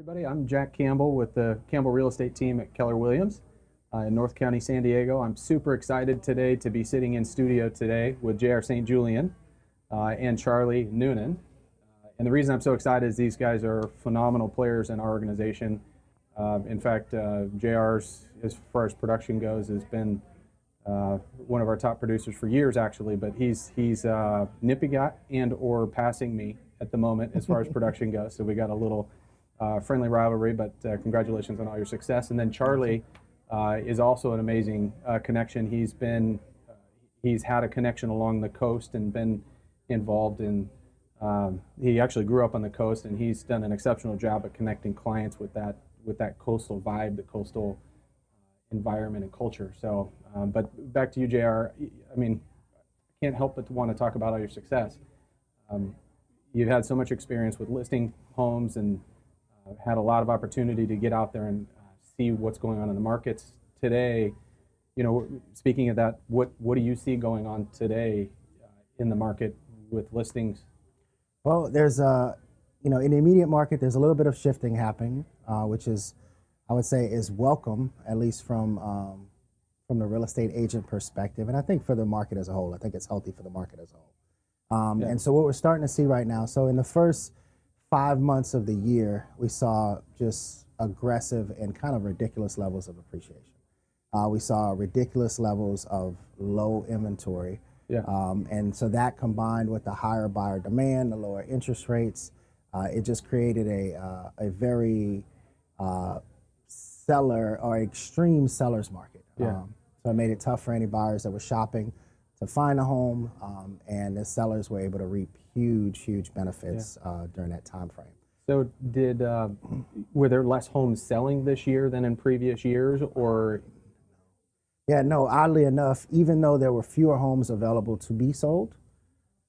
Everybody, I'm Jack Campbell with the Campbell Real Estate team at Keller Williams in North County, San Diego. I'm super excited today to be sitting in studio today with J.R. St. Julien and Charlie Noonan. And the reason I'm so excited is these guys are phenomenal players in our organization. In fact, JR's, as far as production goes, has been one of our top producers for years, actually. But he's nipping at and or passing me at the moment as far as production goes. So we got a little friendly rivalry, but congratulations on all your success. And then Charlie is also an amazing connection. He's had a connection along the coast and been involved in. He actually grew up on the coast, and he's done an exceptional job at connecting clients with that coastal vibe, the coastal environment and culture. So, but back to you, JR. I mean, I can't help but to want to talk about all your success. You've had so much experience with listing homes and had a lot of opportunity to get out there and see what's going on in the markets today. You know, speaking of that, what do you see going on today in the market with listings? Well, there's in the immediate market, there's a little bit of shifting happening, which is, I would say, is welcome, at least from the real estate agent perspective, and I think for the market as a whole. I think it's healthy for the market as a whole. And so what we're starting to see right now, so in the first 5 months of the year, we saw just aggressive and kind of ridiculous levels of appreciation. We saw ridiculous levels of low inventory. Yeah. And so that combined with the higher buyer demand, the lower interest rates, it just created a very seller or extreme seller's market. Yeah. So it made it tough for any buyers that were shopping to find a home, and the sellers were able to reap huge benefits during that time frame. So were there less homes selling this year than in previous years, or? Yeah, no, oddly enough, even though there were fewer homes available to be sold,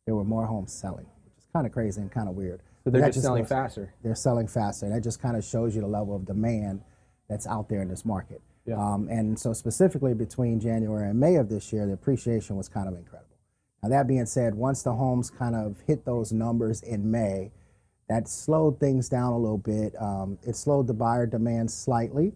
there were more homes selling, which is kind of crazy and kind of weird. So they're just selling faster. They're selling faster. And that just kind of shows you the level of demand that's out there in this market. Yeah. And so specifically between January and May of this year, the appreciation was kind of incredible. Now that being said, once the homes kind of hit those numbers in May, that slowed things down a little bit. It slowed the buyer demand slightly.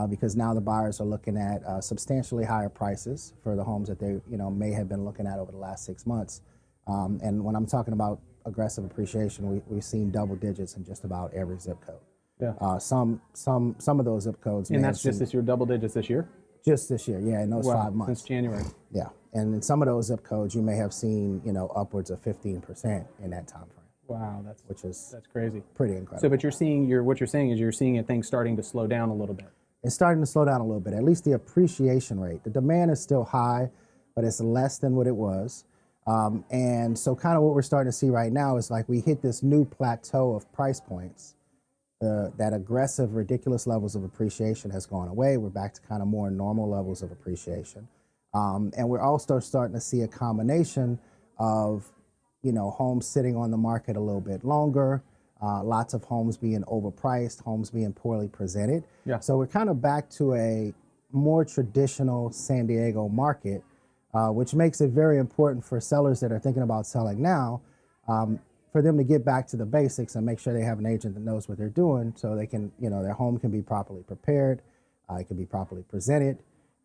Because now the buyers are looking at substantially higher prices for the homes that they may have been looking at over the last 6 months. And when I'm talking about aggressive appreciation, we've seen double digits in just about every zip code. Yeah. Some of those zip codes. And that's just this year, double digits this year? Just this year, yeah, in those 5 months. Since January. Yeah, and in some of those zip codes, you may have seen upwards of 15% in that time frame. Wow, that's crazy. Pretty incredible. So, but what you're saying is you're seeing things starting to slow down a little bit. It's starting to slow down a little bit, at least the appreciation rate. The demand is still high, but it's less than what it was. And so kind of what we're starting to see right now is like we hit this new plateau of price points. That aggressive, ridiculous levels of appreciation has gone away. We're back to kind of more normal levels of appreciation. And we're also starting to see a combination of, homes sitting on the market a little bit longer, lots of homes being overpriced, homes being poorly presented. Yeah. So we're kind of back to a more traditional San Diego market, which makes it very important for sellers that are thinking about selling now, for them to get back to the basics and make sure they have an agent that knows what they're doing so they can, their home can be properly prepared, it can be properly presented,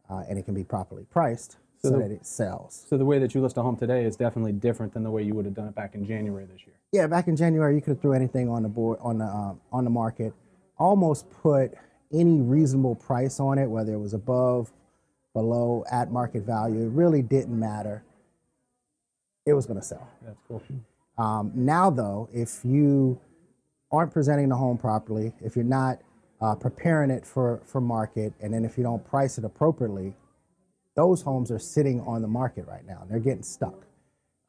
and it can be properly priced so that it sells. So the way that you list a home today is definitely different than the way you would have done it back in January this year. Yeah, back in January, you could have threw anything on the board, on the market, almost put any reasonable price on it, whether it was above, below, at market value. It really didn't matter. It was going to sell. That's cool. Now, though, if you aren't presenting the home properly, if you're not preparing it for market, and then if you don't price it appropriately, those homes are sitting on the market right now. They're getting stuck.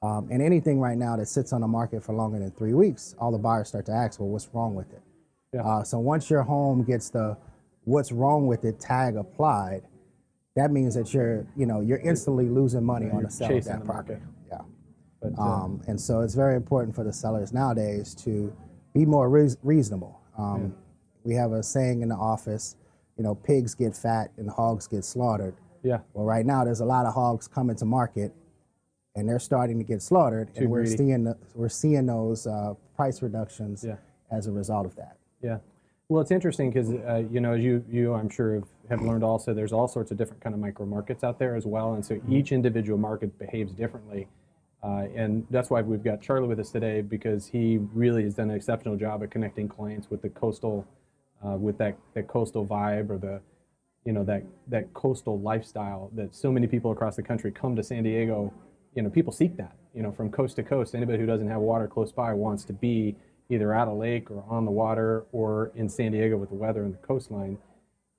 And anything right now that sits on the market for longer than 3 weeks, all the buyers start to ask, well, what's wrong with it? Yeah. So once your home gets the what's wrong with it tag applied, that means that you're instantly losing money on the sale of that property. Yeah. But, and so it's very important for the sellers nowadays to be more reasonable. We have a saying in the office, pigs get fat and hogs get slaughtered. Yeah. Well, right now there's a lot of hogs coming to market, and they're starting to get slaughtered, and we're seeing those price reductions as a result of that. Yeah. Well, it's interesting because you know, as you I'm sure have learned also, there's all sorts of different kind of micro markets out there as well, and so each individual market behaves differently, and that's why we've got Charlie with us today because he really has done an exceptional job at connecting clients with the coastal, with that coastal vibe or the you know that coastal lifestyle that so many people across the country come to San Diego. You know, people seek that. You know, from coast to coast, anybody who doesn't have water close by wants to be either at a lake or on the water or in San Diego with the weather and the coastline.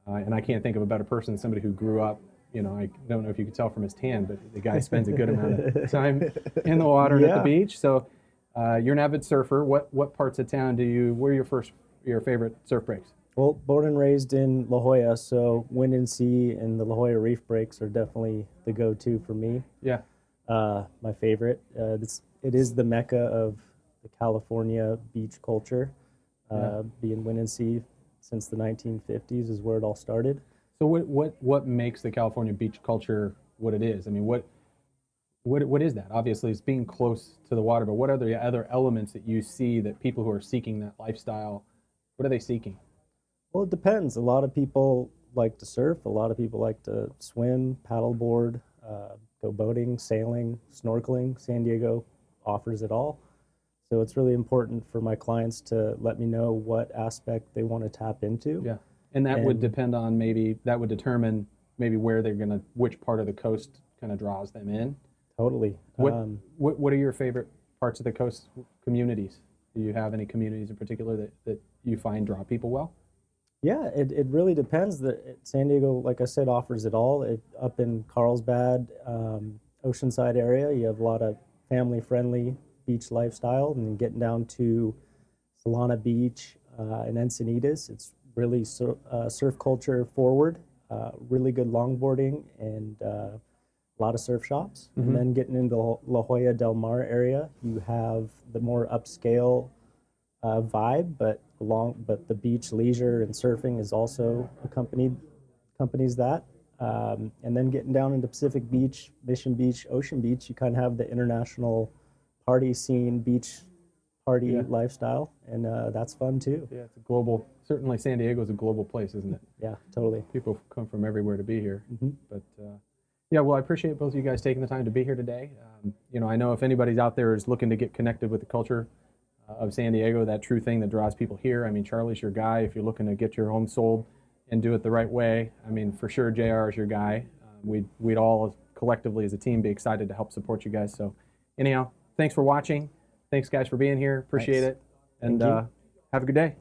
And I can't think of a better person than somebody who grew up. You know, I don't know if you could tell from his tan, but the guy spends a good amount of time in the water and at the beach. So you're an avid surfer. What parts of town where are your favorite surf breaks? Well, born and raised in La Jolla, so Wind and Sea and the La Jolla Reef breaks are definitely the go-to for me. Yeah. My favorite. It is the mecca of the California beach culture. Being Wind and Sea since the 1950s is where it all started. So what makes the California beach culture what it is? I mean, what is that? Obviously, it's being close to the water, but what are the other elements that you see that people who are seeking that lifestyle, what are they seeking? Well, it depends. A lot of people like to surf. A lot of people like to swim, paddleboard, go boating, sailing, snorkeling. San Diego offers it all. So it's really important for my clients to let me know what aspect they want to tap into. Yeah, and that would depend on that would determine maybe where which part of the coast kind of draws them in. Totally. What are your favorite parts of the coast communities? Do you have any communities in particular that you find draw people well? Yeah, it really depends. San Diego, like I said, offers it all. Up in Carlsbad, Oceanside area, you have a lot of family-friendly beach lifestyle, and then getting down to Solana Beach and Encinitas, it's really surf culture forward, really good longboarding, and a lot of surf shops. Mm-hmm. And then getting into La Jolla Del Mar area, you have the more upscale vibe, but the beach leisure and surfing is also accompanies that. And then getting down into Pacific Beach, Mission Beach, Ocean Beach, you kind of have the international party scene, beach party lifestyle, and that's fun too. Yeah, it's a global. Certainly, San Diego is a global place, isn't it? Yeah, totally. People come from everywhere to be here. Mm-hmm. But yeah, well, I appreciate both of you guys taking the time to be here today. You know, I know if anybody's out there is looking to get connected with the culture of San Diego, that true thing that draws people here. I mean, Charlie's your guy if you're looking to get your home sold and do it the right way. I mean, for sure, JR is your guy. We'd all collectively as a team be excited to help support you guys. So anyhow, thanks for watching. Thanks, guys, for being here. Appreciate it. And have a good day.